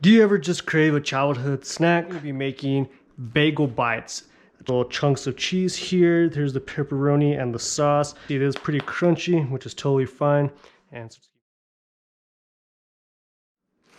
Do you ever just crave a childhood snack? I'm gonna be making bagel bites. Little chunks of cheese here. There's the pepperoni and the sauce. It is pretty crunchy, which is totally fine. And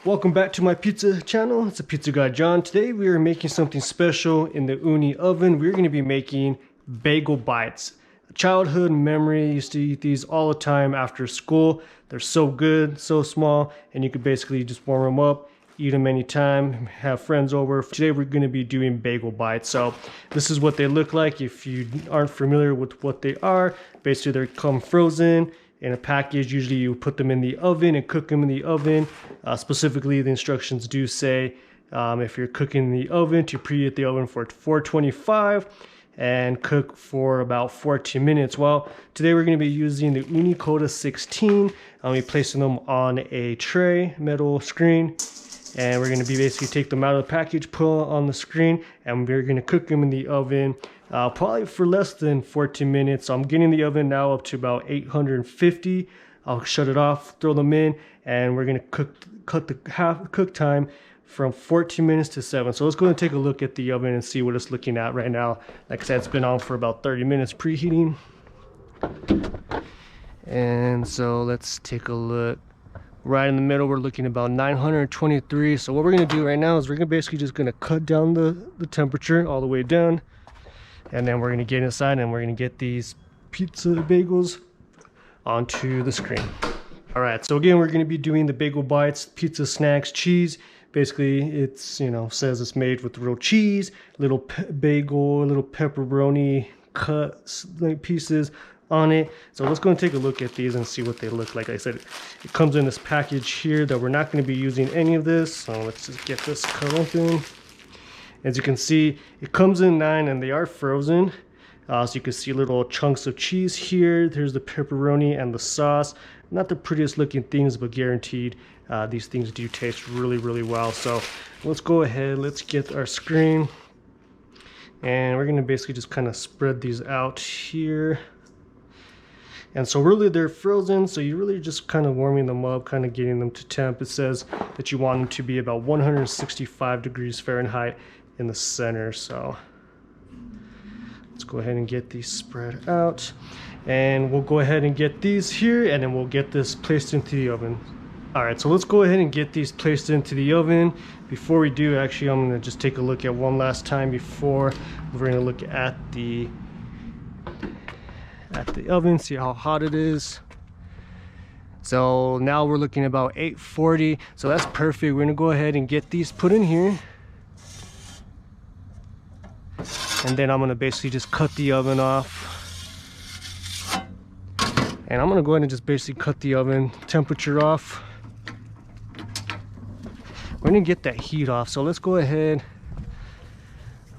welcome back to my pizza channel. It's a Pizza Guy John. Today we are making something special in the Ooni oven. We're gonna be making bagel bites. A childhood memory, used to eat these all the time after school. They're so good, so small, and you could basically just warm them up, eat them anytime, have friends over. Today we're going to be doing bagel bites. So this is what they look like. If you aren't familiar with what they are, basically they come frozen in a package. Usually you put them in the oven and cook them in the oven. Specifically, the instructions do say if you're cooking in the oven, to preheat the oven for 425 and cook for about 14 minutes. Well, today we're going to be using the Ooni Koda 16. I'll be placing them on a tray, metal screen, and we're going to be basically take them out of the package, put them on the screen, and we're going to cook them in the oven probably for less than 14 minutes. So I'm getting the oven now up to about 850. I'll shut it off, throw them in, and we're going to cut the cook time from 14 minutes to 7. So let's go and take a look at the oven and see what it's looking at right now. Like I said, it's been on for about 30 minutes preheating. And so let's take a look. Right in the middle, we're looking about 923. So what we're gonna do right now is we're gonna basically just gonna cut down the temperature all the way down. And then we're gonna get inside and we're gonna get these pizza bagels onto the screen. All right, so again, we're gonna be doing the bagel bites, pizza snacks, cheese. Basically, it's, says it's made with real cheese, little bagel, little pepperoni cut pieces on it. So let's go and take a look at these and see what they look like. Like I said, it comes in this package here that we're not going to be using any of this. So let's just get this cut open. As you can see, it comes in 9 and they are frozen. So you can see little chunks of cheese here. There's the pepperoni and the sauce. Not the prettiest looking things, but guaranteed these things do taste really, really well. So let's go ahead, let's get our screen. And we're gonna basically just kind of spread these out here. And so really they're frozen, so you're really just kind of warming them up, kind of getting them to temp. It says that you want them to be about 165 degrees Fahrenheit in the center. So let's go ahead and get these spread out. And we'll go ahead and get these here, and then we'll get this placed into the oven. All right, so let's go ahead and get these placed into the oven. Before we do, actually, I'm gonna just take a look at one last time before we're gonna look at the oven, see how hot it is. So now we're looking about 840, so that's perfect. We're gonna go ahead and get these put in here. And then I'm gonna basically just cut the oven off. And I'm gonna go ahead and just basically cut the oven temperature off. We're gonna get that heat off, so let's go ahead.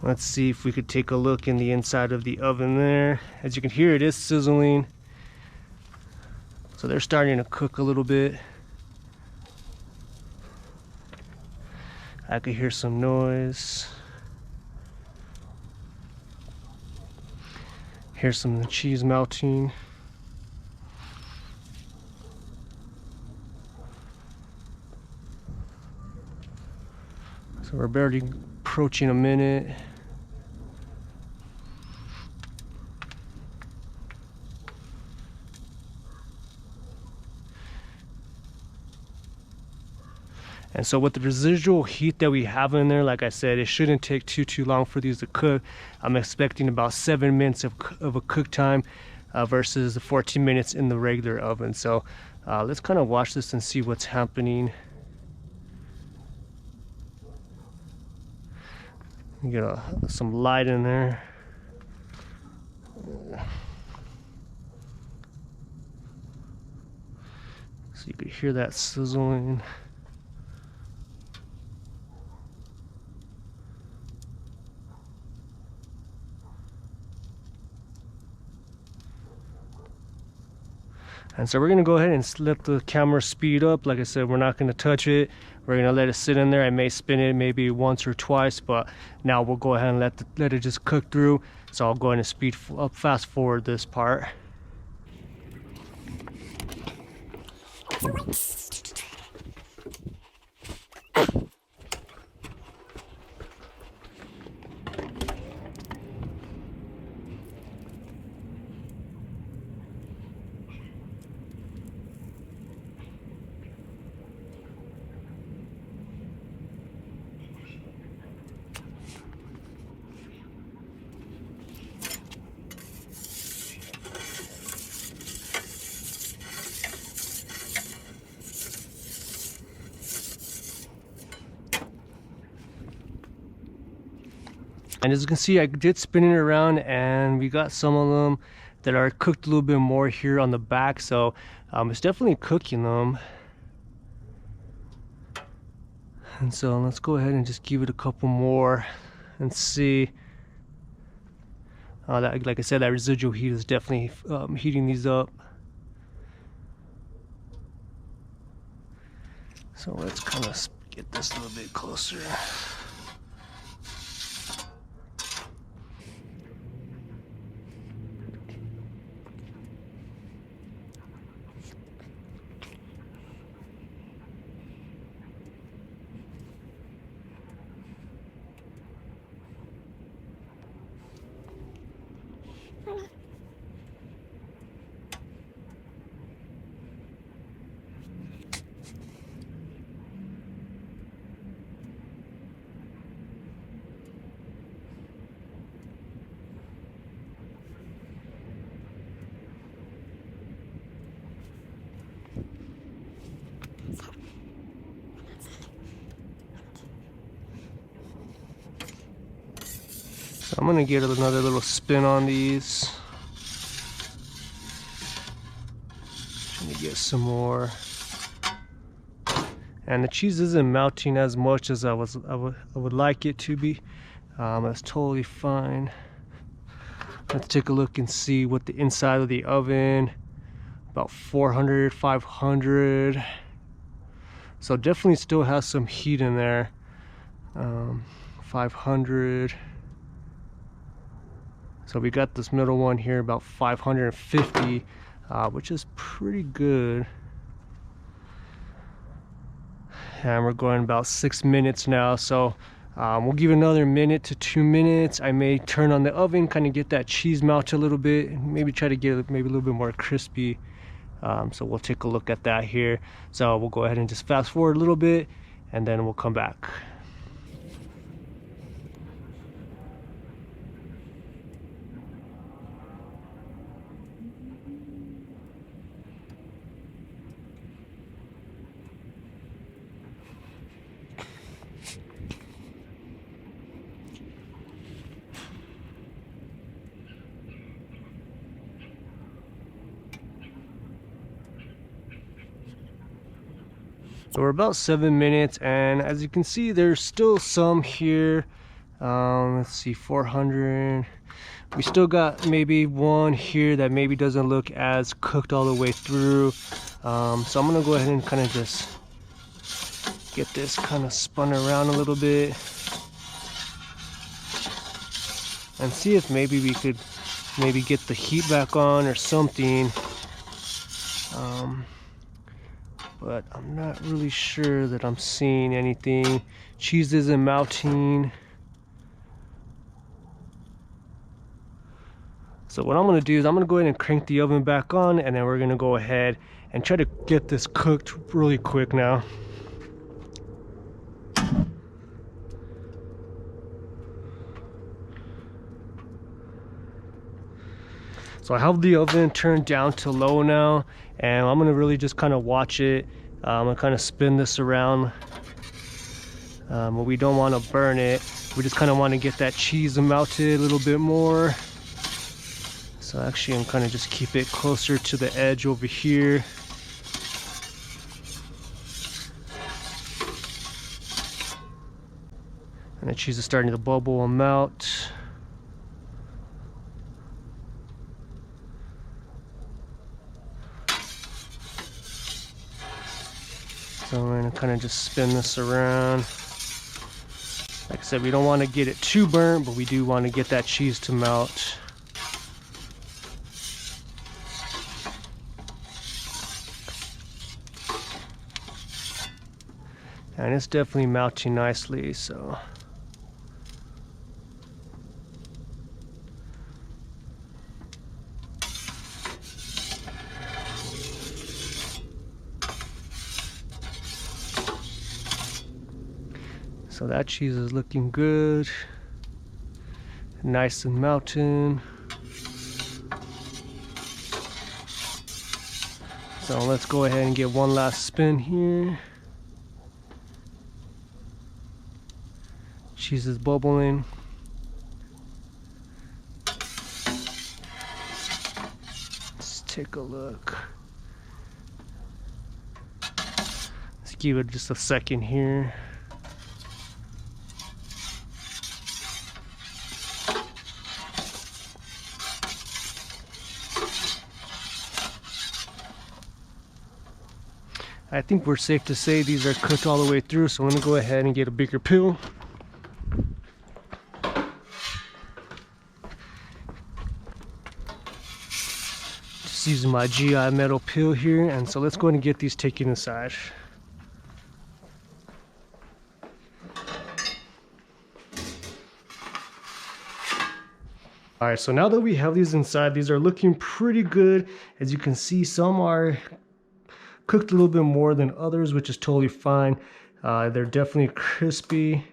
Let's see if we could take a look in the inside of the oven there. As you can hear, it is sizzling. So they're starting to cook a little bit. I could hear some noise. Hear some cheese melting. So we're barely approaching a minute. And so with the residual heat that we have in there, like I said, it shouldn't take too long for these to cook. I'm expecting about 7 minutes of a cook time versus the 14 minutes in the regular oven. So let's kind of watch this and see what's happening. Get some light in there. So you could hear that sizzling. And so we're gonna go ahead and let the camera speed up. Like I said, we're not gonna touch it. We're gonna let it sit in there. I may spin it maybe once or twice, but now we'll go ahead and let it just cook through. So I'll go ahead and speed up, fast forward this part. And as you can see, I did spin it around, and we got some of them that are cooked a little bit more here on the back, so it's definitely cooking them. And so let's go ahead and just give it a couple more and see. That, like I said, that residual heat is definitely heating these up. So let's kind of get this a little bit closer. So I'm gonna get another little spin on these. Trying to get some more. And the cheese isn't melting as much as I would like it to be. That's totally fine. Let's take a look and see what the inside of the oven. About 400, 500. So definitely still has some heat in there. 500. So we got this middle one here about 550, which is pretty good. And we're going about 6 minutes now, so we'll give another minute to 2 minutes. I may turn on the oven, kind of get that cheese melt a little bit, and maybe try to get it maybe a little bit more crispy. So we'll take a look at that here. So we'll go ahead and just fast forward a little bit, and then we'll come back. So we're about 7 minutes, and as you can see, there's still some here. Let's see, 400. We still got maybe one here that maybe doesn't look as cooked all the way through. So I'm gonna go ahead and kind of just get this kind of spun around a little bit and see if maybe we could maybe get the heat back on or something. But I'm not really sure that I'm seeing anything. Cheese isn't melting. So what I'm gonna do is I'm gonna go ahead and crank the oven back on, and then we're gonna go ahead and try to get this cooked really quick now. So I have the oven turned down to low now, and I'm gonna really just kind of watch it. I'm gonna kind of spin this around, but we don't want to burn it. We just kind of want to get that cheese melted a little bit more. So actually I'm kind of just keep it closer to the edge over here. And the cheese is starting to bubble and melt. So we're gonna kind of just spin this around. Like I said, we don't want to get it too burnt, but we do want to get that cheese to melt. And it's definitely melting nicely, so. So that cheese is looking good, nice and melting. So let's go ahead and get one last spin here. Cheese is bubbling. take a look. Let's give it just a second here. I think we're safe to say these are cooked all the way through, so I'm gonna go ahead and get a bigger peel. Just using my GI metal peel here, and so let's go ahead and get these taken inside. Alright, so now that we have these inside, these are looking pretty good. As you can see, some are cooked a little bit more than others, which is totally fine. They're definitely crispy.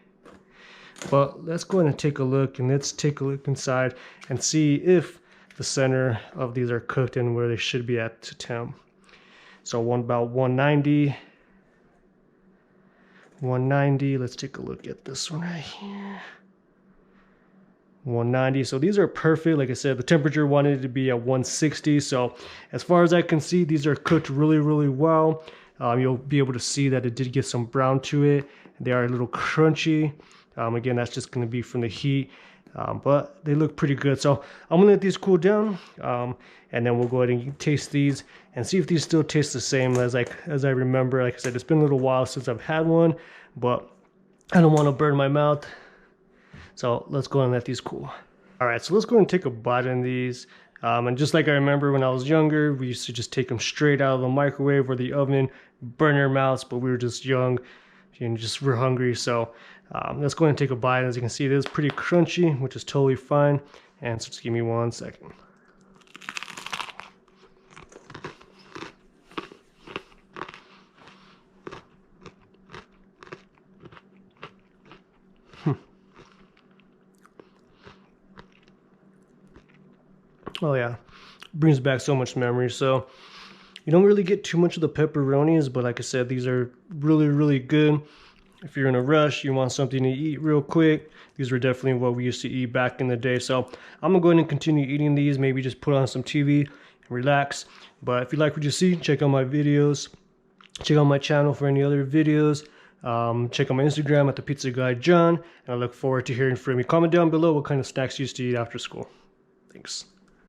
But let's go ahead and take a look, and let's take a look inside and see if the center of these are cooked and where they should be at to temp. So about 190. 190. Let's take a look at this one right here. 190. So these are perfect. Like I said, the temperature wanted it to be at 160. So as far as I can see, these are cooked really, really well. You'll be able to see that it did get some brown to it. They are a little crunchy. Again, that's just going to be from the heat, but they look pretty good. So I'm gonna let these cool down, and then we'll go ahead and taste these and see if these still taste the same as I remember. Like I said, it's been a little while since I've had one, but I don't want to burn my mouth. So let's go and let these cool. All right, so let's go and take a bite in these. And just like I remember when I was younger, we used to just take them straight out of the microwave or the oven, burn our mouths, but we were just young and just we're hungry. So let's go and take a bite. As you can see, it is pretty crunchy, which is totally fine. And so just give me 1 second. Oh yeah, brings back so much memory. So you don't really get too much of the pepperonis, but like I said, these are really, really good. If you're in a rush, you want something to eat real quick, these were definitely what we used to eat back in the day. So I'm gonna go ahead and continue eating these, maybe just put on some TV and relax. But if you like what you see, check out my videos, check out my channel for any other videos. Check out my Instagram at the Pizza Guy John, and I look forward to hearing from you. Comment down below what kind of snacks you used to eat after school. Thanks.